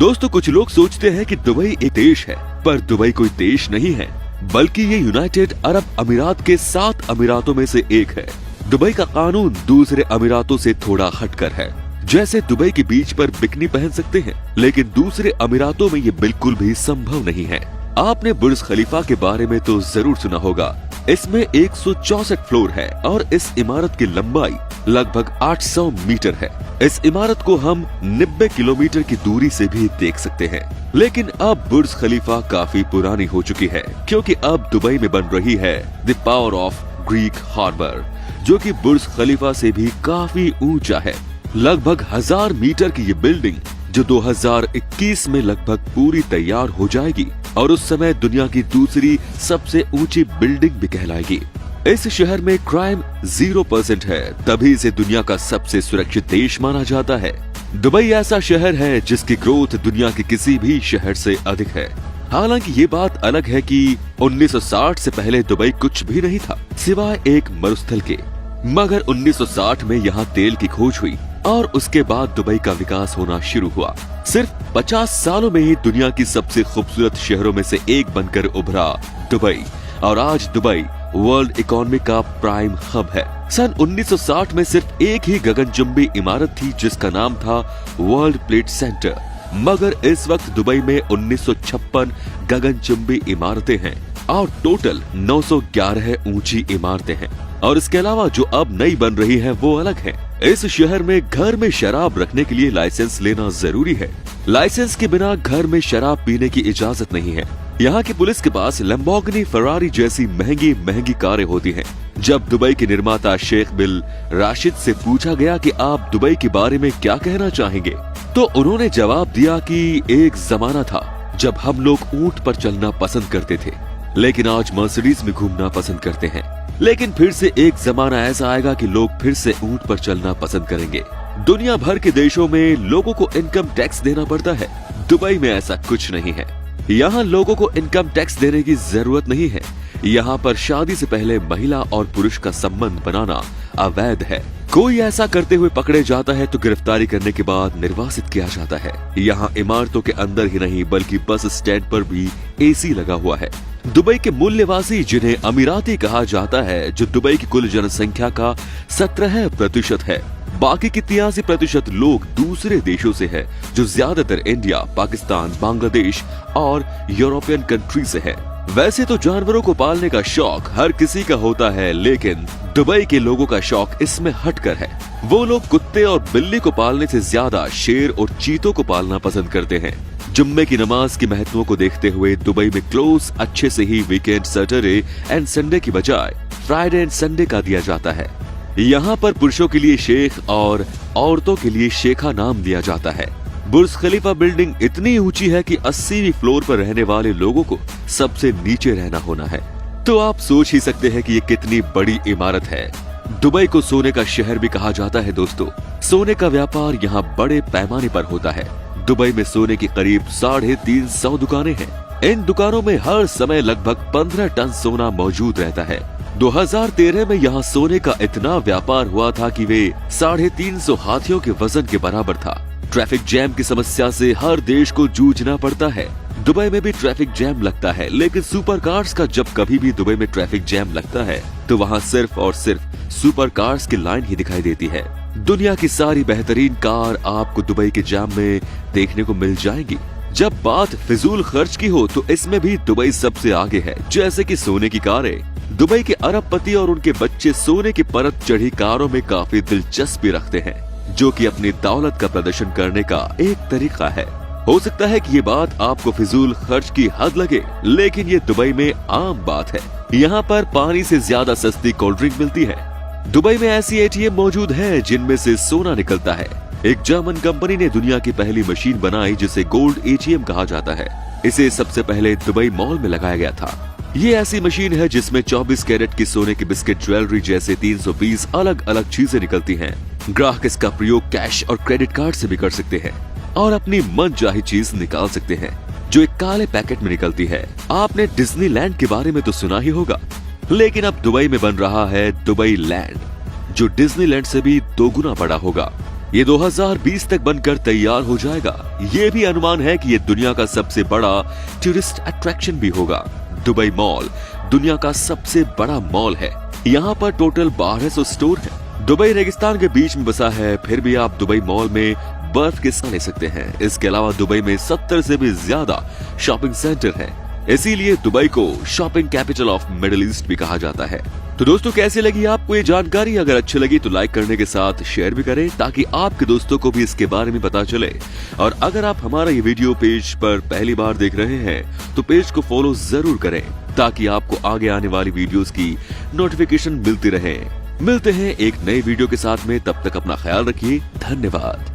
दोस्तों, कुछ लोग सोचते हैं कि दुबई एक देश है, पर दुबई कोई देश नहीं है, बल्कि ये यूनाइटेड अरब अमीरात के 7 अमीरातों में से एक है। दुबई का कानून दूसरे अमीरातों से थोड़ा हटकर है। जैसे दुबई के बीच पर बिकनी पहन सकते हैं, लेकिन दूसरे अमीरातों में ये बिल्कुल भी संभव नहीं है। आपने बुर्ज खलीफा के बारे में तो जरूर सुना होगा। इसमें 164 फ्लोर है और इस इमारत की लंबाई लगभग 800 मीटर है। इस इमारत को हम 90 किलोमीटर की दूरी से भी देख सकते हैं। लेकिन अब बुर्ज खलीफा काफी पुरानी हो चुकी है, क्योंकि अब दुबई में बन रही है the power of Creek Harbour, जो कि बुर्ज खलीफा से भी काफी ऊंचा है। लगभग 1000 मीटर की ये बिल्डिंग, जो 2021 में लगभग पूरी तैयार हो जाएगी और उस समय दुनिया की दूसरी सबसे ऊंची बिल्डिंग भी कहलाएगी। इस शहर में क्राइम 0% है, तभी इसे दुनिया का सबसे सुरक्षित देश माना जाता है। दुबई ऐसा शहर है जिसकी ग्रोथ दुनिया के किसी भी शहर से अधिक है। हालांकि ये बात अलग है कि 1960 से पहले दुबई कुछ भी नहीं था, सिवाय एक मरुस्थल के। मगर 1960 में यहाँ तेल की खोज हुई और उसके बाद दुबई का विकास होना शुरू हुआ। सिर्फ 50 सालों में ही दुनिया की सबसे खूबसूरत शहरों में से एक बनकर उभरा दुबई, और आज दुबई वर्ल्ड इकोनॉमी का प्राइम हब है। सन 1960 में सिर्फ एक ही गगनचुंबी इमारत थी जिसका नाम था वर्ल्ड ट्रेड सेंटर, मगर इस वक्त दुबई में 1956 गगनचुंबी इमारतें हैं और टोटल 911 ऊंची इमारतें हैं। और इसके अलावा जो अब नई बन रही है वो अलग है। इस शहर में घर में शराब रखने के लिए लाइसेंस लेना जरूरी है। लाइसेंस के बिना घर में शराब पीने की इजाजत नहीं है। यहाँ की पुलिस के पास लैम्बोर्गिनी, फरारी जैसी महंगी महंगी कारें होती हैं। जब दुबई के निर्माता शेख बिल राशिद से पूछा गया कि आप दुबई के बारे में क्या कहना चाहेंगे, तो उन्होंने जवाब दिया कि एक जमाना था जब हम लोग ऊंट पर चलना पसंद करते थे, लेकिन आज मर्सिडीज में घूमना पसंद करते हैं। लेकिन फिर से एक जमाना ऐसा आएगा कि लोग फिर से ऊंट पर चलना पसंद करेंगे। दुनिया भर के देशों में लोगों को इनकम टैक्स देना पड़ता है। दुबई में ऐसा कुछ नहीं है। यहाँ लोगों को इनकम टैक्स देने की जरूरत नहीं है। यहाँ पर शादी से पहले महिला और पुरुष का संबंध बनाना अवैध है। कोई ऐसा करते हुए पकड़े जाता है तो गिरफ्तारी करने के बाद निर्वासित किया जाता है। यहाँ इमारतों के अंदर ही नहीं बल्कि बस स्टैंड पर भी एसी लगा हुआ है। दुबई के मूल्यवासी, जिन्हें अमीराती कहा जाता है, जो दुबई की कुल जनसंख्या का 17% है, बाकी के 83% लोग दूसरे देशों से है, जो ज्यादातर इंडिया, पाकिस्तान, बांग्लादेश और यूरोपियन कंट्री से है। वैसे तो जानवरों को पालने का शौक हर किसी का होता है, लेकिन दुबई के लोगों का शौक इसमें हटकर है। वो लोग कुत्ते और बिल्ली को पालने से ज्यादा शेर और चीतों को पालना पसंद करते हैं। जुम्मे की नमाज के महत्व को देखते हुए दुबई में क्लोज अच्छे से ही वीकेंड सैटरडे एंड संडे की बजाय फ्राइडे एंड संडे का दिया जाता है। यहाँ पर पुरुषों के लिए शेख और औरतों के लिए शेखा नाम दिया जाता है। बुर्ज खलीफा बिल्डिंग इतनी ऊंची है कि 80वीं फ्लोर पर रहने वाले लोगों को सबसे नीचे रहना होना है। तो आप सोच ही सकते हैं कि ये कितनी बड़ी इमारत है। दुबई को सोने का शहर भी कहा जाता है। दोस्तों, सोने का व्यापार यहाँ बड़े पैमाने पर होता है। दुबई में सोने की करीब 350 दुकानें हैं। इन दुकानों में हर समय लगभग 15 टन सोना मौजूद रहता है। 2013 में यहाँ सोने का इतना व्यापार हुआ था कि वे 350 हाथियों के वजन के बराबर था। ट्रैफिक जैम की समस्या से हर देश को जूझना पड़ता है। दुबई में भी ट्रैफिक जैम लगता है, लेकिन सुपर कार्स का जब कभी भी दुबई में ट्रैफिक जैम लगता है तो वहाँ सिर्फ और सिर्फ सुपर कार्स की लाइन ही दिखाई देती है। दुनिया की सारी बेहतरीन कार आपको दुबई के जाम में देखने को मिल जाएंगी। जब बात फिजूल खर्च की हो तो इसमें भी दुबई सबसे आगे है, जैसे कि सोने की कारें। दुबई के अरबपति और उनके बच्चे सोने की परत चढ़ी कारों में काफी दिलचस्पी रखते हैं, जो कि अपनी दौलत का प्रदर्शन करने का एक तरीका है। हो सकता है कि ये बात आपको फिजूल खर्च की हद लगे, लेकिन ये दुबई में आम बात है। यहाँ पर पानी से ज्यादा सस्ती कोल्ड ड्रिंक मिलती है। दुबई में ऐसी एटीएम मौजूद है जिनमें से सोना निकलता है। एक जर्मन कंपनी ने दुनिया की पहली मशीन बनाई जिसे गोल्ड एटीएम कहा जाता है। इसे सबसे पहले दुबई मॉल में लगाया गया था। ये ऐसी मशीन है जिसमें 24 कैरेट की सोने की बिस्किट ज्वेलरी जैसे 320 अलग अलग चीजें निकलती हैं। ग्राहक इसका प्रयोग कैश और क्रेडिट कार्ड से भी कर सकते हैं और अपनी मनचाही चीज निकाल सकते हैं, जो एक काले पैकेट में निकलती है। आपने डिज्नीलैंड के बारे में तो सुना ही होगा, लेकिन अब दुबई में बन रहा है दुबई लैंड, जो डिज्नीलैंड से भी 2 गुना बड़ा होगा। ये 2020 तक बनकर तैयार हो जाएगा। ये भी अनुमान है कि ये दुनिया का सबसे बड़ा टूरिस्ट अट्रैक्शन भी होगा। दुबई मॉल दुनिया का सबसे बड़ा मॉल है। यहाँ पर टोटल 1200 स्टोर है। दुबई रेगिस्तान के बीच में बसा है, फिर भी आप दुबई मॉल में बर्फ के साथ ले सकते हैं। इसके अलावा दुबई में 70 से भी ज्यादा शॉपिंग सेंटर हैं। इसीलिए दुबई को shopping capital of middle east भी कहा जाता है। तो दोस्तों, कैसी लगी आपको ये जानकारी? अगर अच्छी लगी तो लाइक करने के साथ शेयर भी करें ताकि आपके दोस्तों को भी इसके बारे में पता चले। और अगर आप हमारा ये वीडियो पेज पर पहली बार देख रहे हैं तो पेज को फॉलो जरूर करें ताकि आपको आगे आने वाली वीडियोस की नोटिफिकेशन मिलती रहे। मिलते हैं एक नए वीडियो के साथ में, तब तक अपना ख्याल रखिए। धन्यवाद।